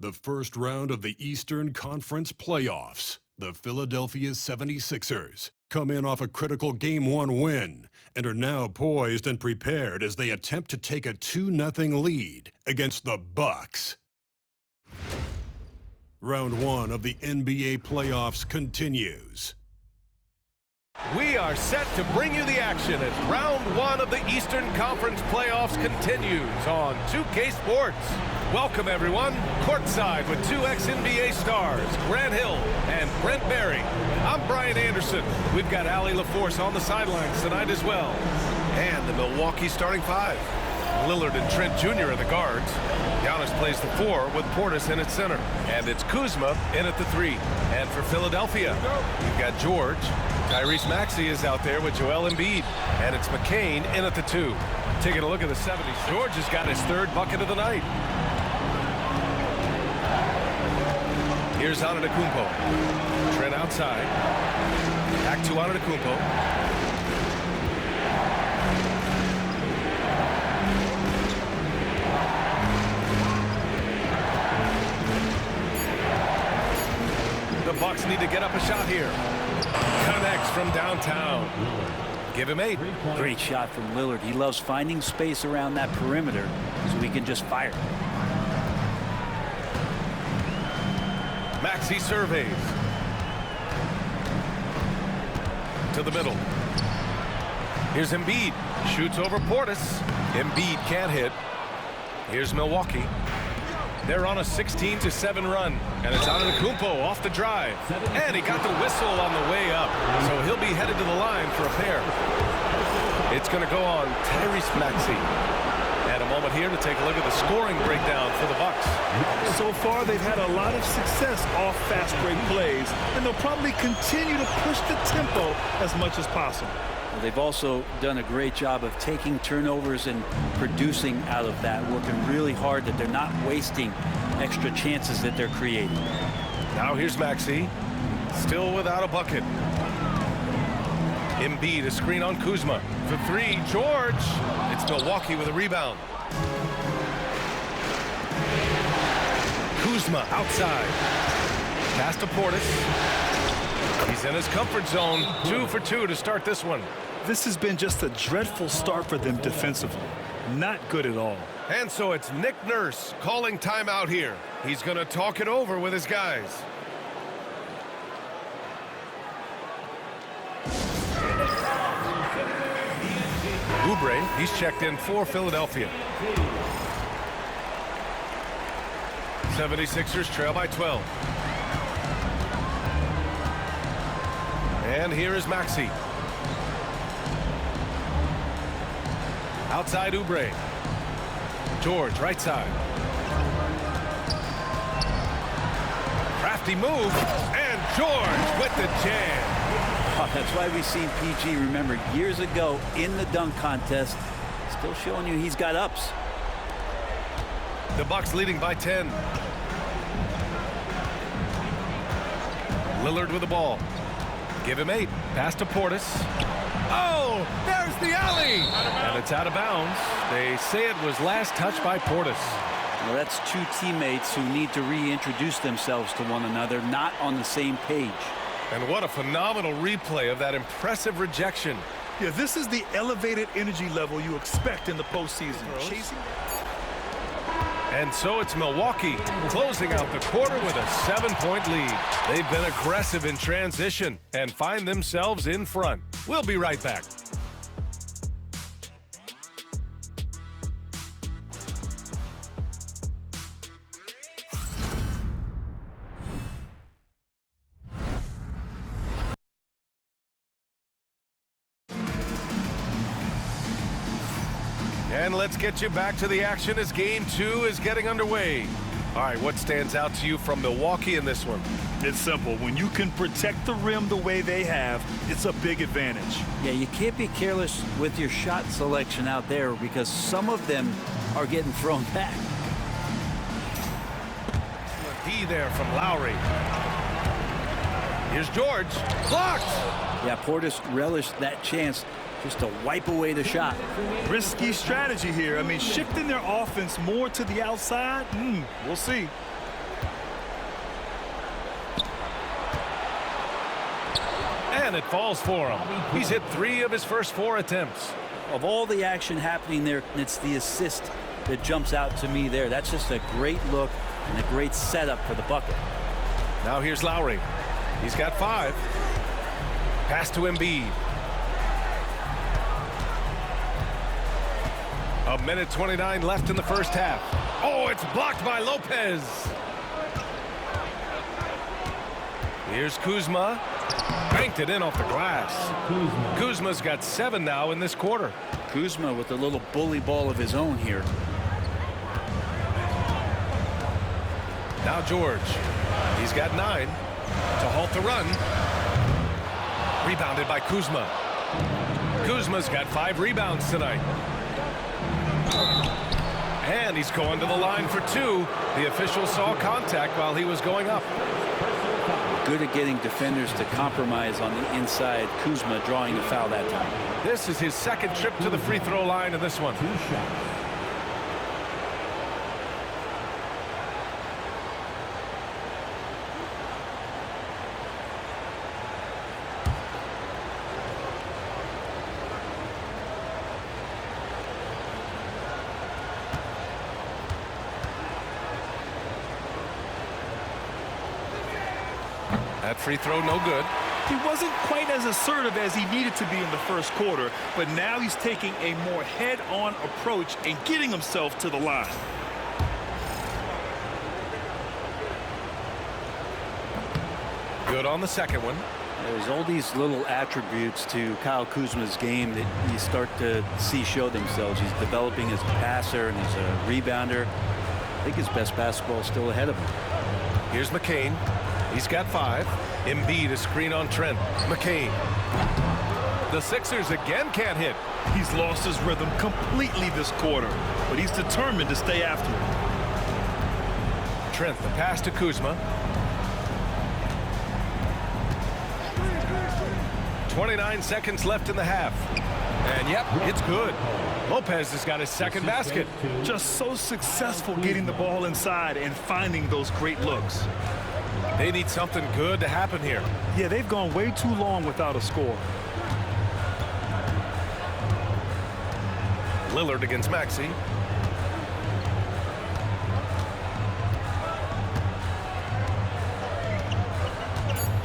The first round of the Eastern Conference playoffs. The Philadelphia 76ers come in off a critical Game 1 win and are now poised and prepared as they attempt to take a 2-0 lead against the Bucks. Round 1 of the NBA playoffs continues. We are set to bring you the action as round 1 of the Eastern Conference playoffs continues on 2K Sports. Welcome, everyone. Courtside with two ex-NBA stars, Grant Hill and Brent Barry. I'm Brian Anderson. We've got Allie LaForce on the sidelines tonight as well. And the Milwaukee starting five. Lillard and Trent Jr. are the guards. Giannis plays the 4 with Portis in at center. And it's Kuzma in at the 3. And for Philadelphia, you've got George. Tyrese Maxey is out there with Joel Embiid. And it's McCain in at the 2. Taking a look at the 70s. George has got his 3rd bucket of the night. Here's Antetokounmpo. Trent outside. Back to Antetokounmpo. The Bucks need to get up a shot here. Connects from downtown. Give him 8. Great shot from Lillard. He loves finding space around that perimeter so he can just fire. Maxey surveys. To the middle. Here's Embiid. Shoots over Portis. Embiid can't hit. Here's Milwaukee. They're on a 16-7 run. And it's Antetokounmpo off the drive. And he got the whistle on the way up. So he'll be headed to the line for a pair. It's going to go on Tyrese Maxey. And a moment here to take a look at the scoring breakdown for the Bucks. So far, they've had a lot of success off fast break plays, and they'll probably continue to push the tempo as much as possible. Well, they've also done a great job of taking turnovers and producing out of that, working really hard that they're not wasting extra chances that they're creating. Now here's Maxey, still without a bucket. Embiid, a screen on Kuzma. For 3, George. It's Milwaukee with a rebound. Kuzma outside. Pass to Portis. He's in his comfort zone. 2 for 2 to start this one. This has been just a dreadful start for them defensively. Not good at all. And so it's Nick Nurse calling timeout here. He's going to talk it over with his guys. Oubre, he's checked in for Philadelphia. 76ers trail by 12. And here is Maxey. Outside Oubre. George, right side. Crafty move. And George with the jam. Oh, that's why we've seen PG, remember, years ago in the dunk contest. Still showing you he's got ups. The Bucks leading by 10. Lillard with the ball. Give him 8. Pass to Portis. Oh, there's the alley. And it's out of bounds. They say it was last touched by Portis. Well, that's two teammates who need to reintroduce themselves to one another, not on the same page. And what a phenomenal replay of that impressive rejection. Yeah, this is the elevated energy level you expect in the postseason. Chasing. And so it's Milwaukee closing out the quarter with a 7-point lead. They've been aggressive in transition and find themselves in front. We'll be right back. And let's get you back to the action as Game 2 is getting underway. All right, what stands out to you from Milwaukee in this one? It's simple. When you can protect the rim the way they have, it's a big advantage. Yeah, you can't be careless with your shot selection out there because some of them are getting thrown back. A D there from Lowry. Here's George. Blocked! Yeah, Portis relished that chance just to wipe away the shot. Risky strategy here. I mean, shifting their offense more to the outside, we'll see. And it falls for him. He's hit 3 of his first 4 attempts. Of all the action happening there, it's the assist that jumps out to me there. That's just a great look and a great setup for the bucket. Now here's Lowry. He's got 5. Pass to Embiid. 1:29 left in the first half. Oh, it's blocked by Lopez. Here's Kuzma. Banked it in off the glass. Kuzma's got 7 now in this quarter. Kuzma with a little bully ball of his own here. Now George. He's got 9 to halt the run. Rebounded by Kuzma. Kuzma's got 5 rebounds tonight. And he's going to the line for 2. The official saw contact while he was going up. Good at getting defenders to compromise on the inside. Kuzma drawing the foul that time. This is his 2nd trip to the free throw line in this one. That free throw no good. He wasn't quite as assertive as he needed to be in the first quarter, but now he's taking a more head-on approach and getting himself to the line. Good on the second one. There's all these little attributes to Kyle Kuzma's game that you start to see show themselves. He's developing as a passer and as a rebounder. I think his best basketball is still ahead of him. Here's McCain. He's got 5. Embiid a screen on Trent. McCain. The Sixers again can't hit. He's lost his rhythm completely this quarter, but he's determined to stay after it. Trent, the pass to Kuzma. 29 seconds left in the half. And yep, it's good. Lopez has got his 2nd basket. Just so successful getting the ball inside and finding those great looks. They need something good to happen here. Yeah, they've gone way too long without a score. Lillard against Maxey.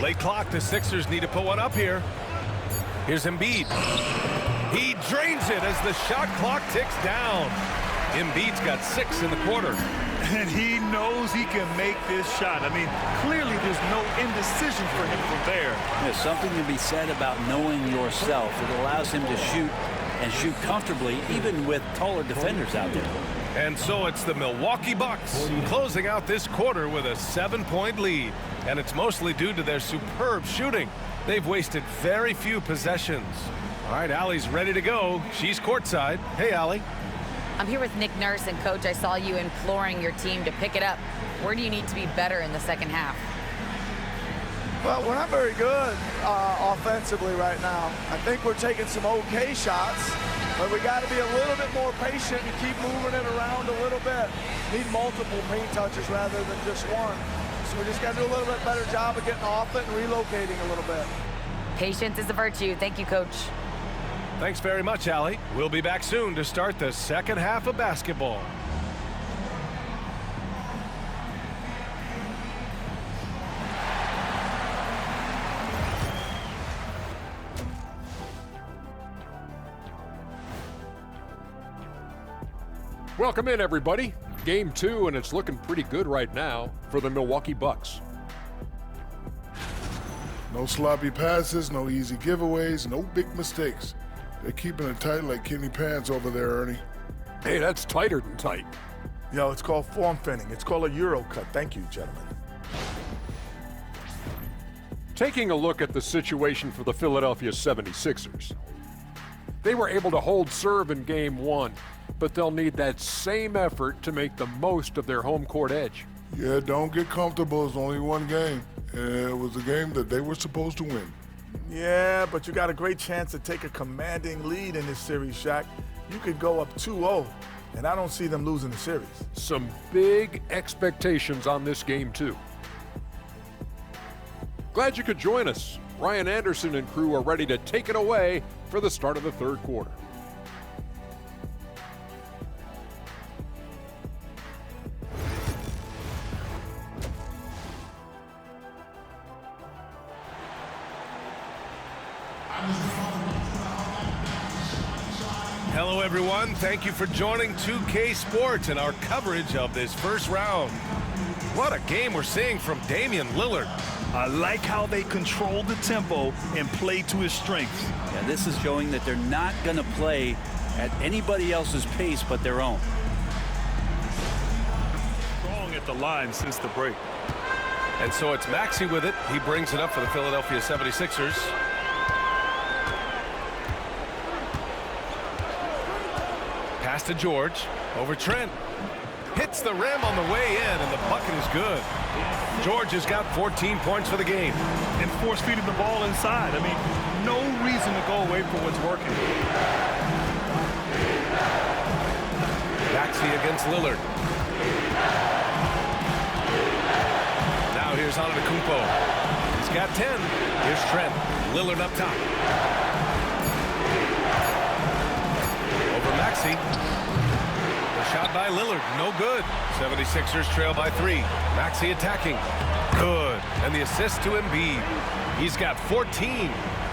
Late clock, the Sixers need to put one up here. Here's Embiid. He drains it as the shot clock ticks down. Embiid's got 6 in the quarter. And he knows he can make this shot. I mean, clearly there's no indecision for him from there. There's something to be said about knowing yourself. It allows him to shoot and shoot comfortably, even with taller defenders out there. And so it's the Milwaukee Bucks closing out this quarter with a 7-point lead. And it's mostly due to their superb shooting. They've wasted very few possessions. All right, Allie's ready to go. She's courtside. Hey, Allie. I'm here with Nick Nurse, and Coach, I saw you imploring your team to pick it up. Where do you need to be better in the second half? Well, we're not very good offensively right now. I think we're taking some okay shots, but we got to be a little bit more patient and keep moving it around a little bit. Need multiple paint touches rather than just one. So we just got to do a little bit better job of getting off it and relocating a little bit. Patience is a virtue. Thank you, Coach. Thanks very much, Allie. We'll be back soon to start the second half of basketball. Welcome in, everybody. Game 2, and it's looking pretty good right now for the Milwaukee Bucks. No sloppy passes, no easy giveaways, no big mistakes. They're keeping it tight like Kenny Pants over there, Ernie. Hey, that's tighter than tight. Yo, it's called form fitting. It's called a Euro cut. Thank you, gentlemen. Taking a look at the situation for the Philadelphia 76ers. They were able to hold serve in Game 1, but they'll need that same effort to make the most of their home court edge. Yeah, don't get comfortable. It's only one game. It was a game that they were supposed to win. Yeah, but you got a great chance to take a commanding lead in this series, Shaq. You could go up 2-0, and I don't see them losing the series. Some big expectations on this game, too. Glad you could join us. Ryan Anderson and crew are ready to take it away for the start of the third quarter. Hello, everyone. Thank you for joining 2K Sports and our coverage of this first round. What a game we're seeing from Damian Lillard. I like how they control the tempo and play to his strengths. Yeah, this is showing that they're not going to play at anybody else's pace but their own. Strong at the line since the break. And so it's Maxey with it. He brings it up for the Philadelphia 76ers. Pass to George, over Trent. Hits the rim on the way in, and the bucket is good. George has got 14 points for the game. And force-feeding the ball inside. I mean, no reason to go away from what's working. Maxey against Lillard. Now here's Antetokounmpo. He's got 10. Here's Trent. Lillard up top. Over Maxey. Shot by Lillard, no good. 76ers trail by 3. Maxey attacking. Good. And the assist to Embiid. He's got 14.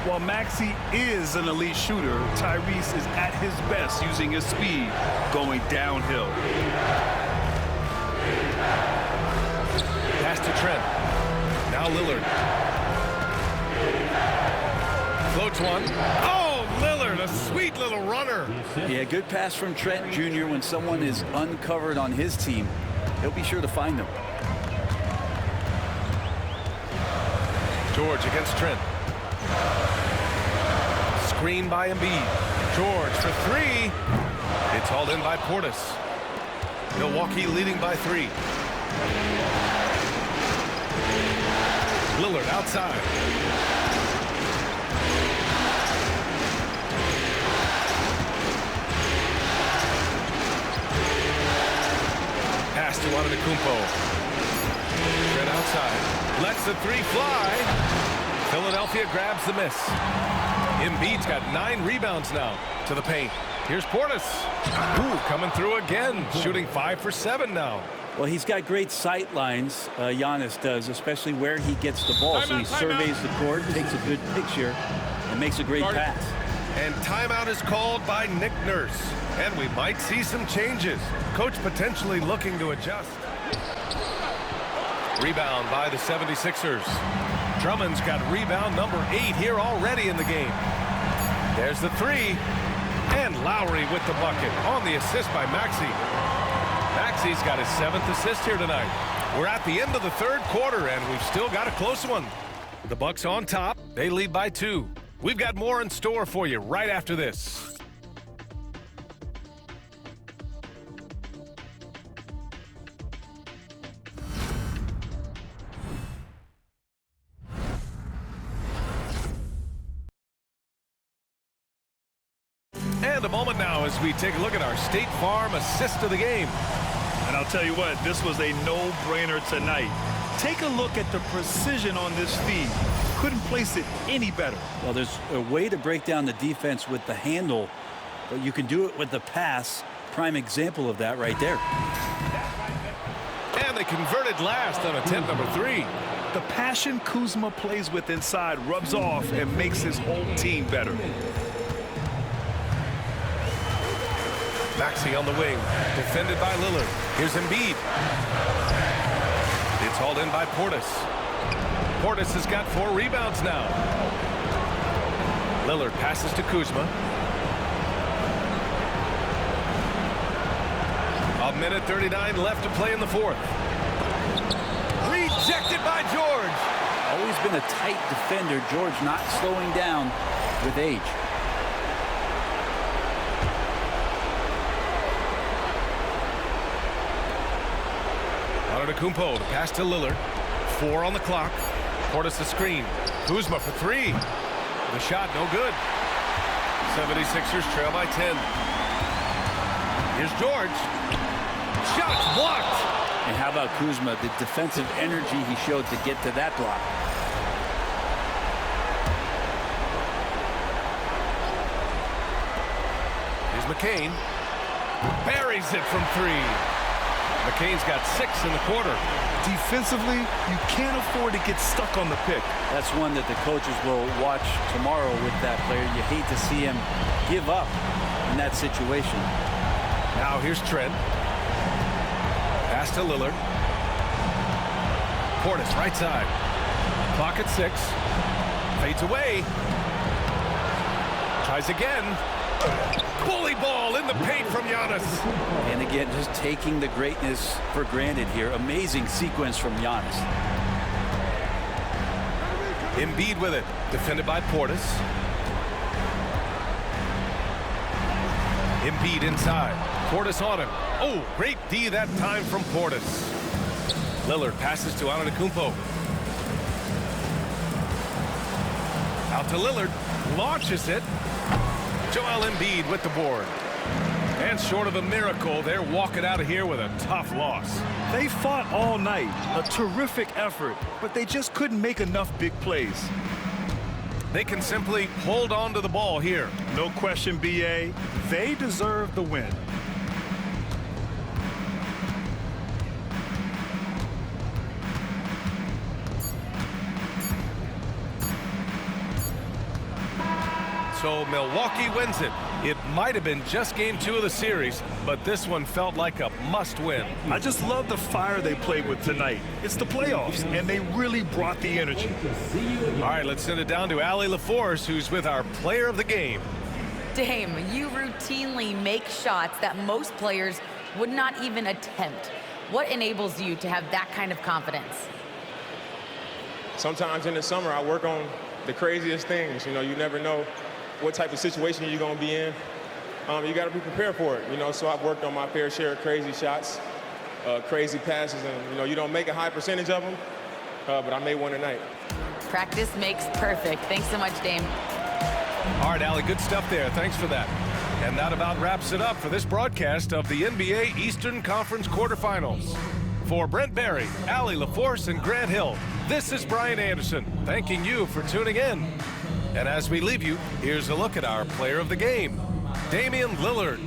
While Maxey is an elite shooter, Tyrese is at his best using his speed going downhill. Pass to Trent. Now Lillard. Floats one. Oh, Lillard, a sweet little runner. Yeah, good pass from Trent Jr. When someone is uncovered on his team, he'll be sure to find them. George against Trent. Screen by Embiid. George for 3. It's hauled in by Portis. Milwaukee leading by 3. Lillard outside. Pass to Antetokounmpo. Trent outside. Lets the 3 fly. Philadelphia grabs the miss. Embiid's got 9 rebounds now to the paint. Here's Portis. Ooh, coming through again. Shooting 5 for 7 now. Well, he's got great sight lines, Giannis does, especially where he gets the ball. So he surveys the court, takes a good picture, and makes a great pass. And timeout is called by Nick Nurse. And we might see some changes. Coach potentially looking to adjust. Rebound by the 76ers. Drummond's got rebound number 8 here already in the game. There's the 3. And Lowry with the bucket on the assist by Maxey. Maxey's got his 7th assist here tonight. We're at the end of the third quarter, and we've still got a close one. The Bucks on top. They lead by 2. We've got more in store for you right after this. And a moment now as we take a look at our State Farm assist of the game. And I'll tell you what, this was a no-brainer tonight. Take a look at the precision on this feed. Couldn't place it any better. Well, there's a way to break down the defense with the handle, but you can do it with the pass. Prime example of that right there. And they converted last on attempt number 3. The passion Kuzma plays with inside rubs off and makes his whole team better. Maxey on the wing, defended by Lillard. Here's Embiid. It's hauled in by Portis. Portis has got 4 rebounds now. Lillard passes to Kuzma. A minute 39 left to play in the fourth. Rejected by George. Always been a tight defender. George not slowing down with age. Antetokounmpo to pass to Lillard. 4 on the clock. Portis the screen. Kuzma for 3. The shot no good. 76ers trail by 10. Here's George. Shot's blocked. And how about Kuzma, the defensive energy he showed to get to that block. Here's McCain. Buries it from 3. McCain's got 6 in the quarter. Defensively, you can't afford to get stuck on the pick. That's one that the coaches will watch tomorrow with that player. You hate to see him give up in that situation. Now here's Trent. Pass to Lillard. Portis right side. Clock at 6. Fades away. Tries again. Bully ball in the paint from Giannis. And again, just taking the greatness for granted here. Amazing sequence from Giannis. Embiid with it. Defended by Portis. Embiid inside. Portis on him. Oh, great D that time from Portis. Lillard passes to Antetokounmpo. Out to Lillard. Launches it. Joel Embiid with the board. And short of a miracle, they're walking out of here with a tough loss. They fought all night. A terrific effort, but they just couldn't make enough big plays. They can simply hold on to the ball here. No question, B.A. They deserve the win. So Milwaukee wins it. It might have been just game 2 of the series, but this one felt like a must-win. I just love the fire they played with tonight. It's the playoffs, and they really brought the energy. All right, let's send it down to Allie LaForce, who's with our player of the game. Dame, you routinely make shots that most players would not even attempt. What enables you to have that kind of confidence? Sometimes in the summer, I work on the craziest things. You know, you never know what type of situation you're going to be in. You got to be prepared for it, you know, so I've worked on my fair share of crazy shots, crazy passes, and, you know, you don't make a high percentage of them, but I made one tonight. Practice makes perfect. Thanks so much, Dame. All right, Allie, good stuff there. Thanks for that. And that about wraps it up for this broadcast of the NBA Eastern Conference quarterfinals. For Brent Barry, Allie LaForce, and Grant Hill, this is Brian Anderson, thanking you for tuning in. And as we leave you, here's a look at our player of the game, Damian Lillard.